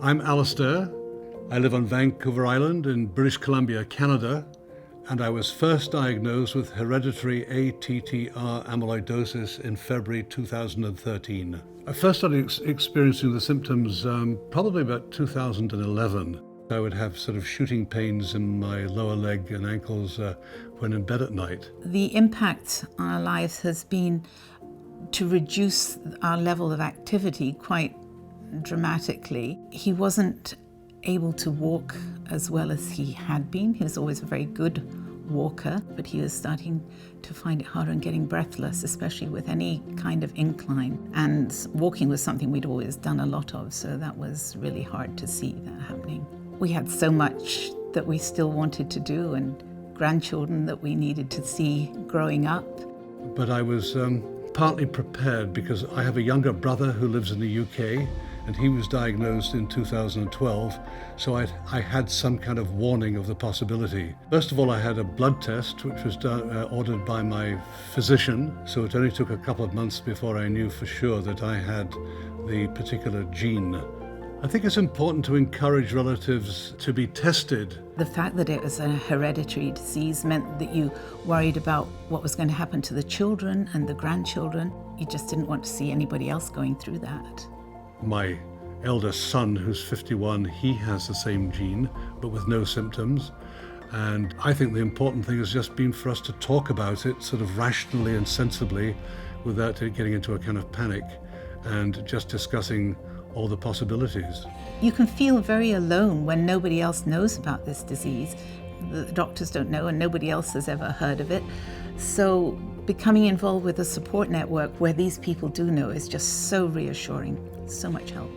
I'm Alistair. I live on Vancouver Island in British Columbia, Canada, and I was first diagnosed with hereditary ATTR amyloidosis in February 2013. I first started experiencing the symptoms probably about 2011. I would have sort of shooting pains in my lower leg and ankles when in bed at night. The impact on our lives has been to reduce our level of activity quite dramatically. He wasn't able to walk as well as he had been. He was always a very good walker, but he was starting to find it harder and getting breathless, especially with any kind of incline. And walking was something we'd always done a lot of, so that was really hard to see that happening. We had so much that we still wanted to do and grandchildren that we needed to see growing up. But I was partly prepared because I have a younger brother who lives in the UK, and he was diagnosed in 2012, so I had some kind of warning of the possibility. First of all, I had a blood test, which was ordered by my physician, so it only took a couple of months before I knew for sure that I had the particular gene. I think it's important to encourage relatives to be tested. The fact that it was a hereditary disease meant that you worried about what was going to happen to the children and the grandchildren. You just didn't want to see anybody else going through that. My eldest son, who's 51, he has the same gene, but with no symptoms. And I think the important thing has just been for us to talk about it sort of rationally and sensibly without it getting into a kind of panic, and just discussing all the possibilities. You can feel very alone when nobody else knows about this disease. The doctors don't know and nobody else has ever heard of it. So becoming involved with a support network where these people do know is just so reassuring, so much help.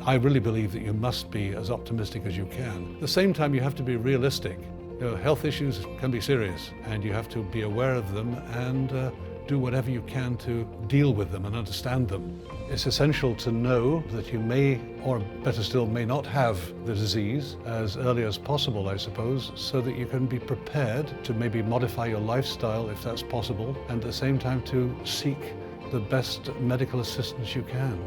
I really believe that you must be as optimistic as you can. At the same time, you have to be realistic. You know, health issues can be serious, and you have to be aware of them and do whatever you can to deal with them and understand them. It's essential to know that you may, or better still, may not have the disease as early as possible, I suppose, so that you can be prepared to maybe modify your lifestyle if that's possible, and at the same time to seek the best medical assistance you can.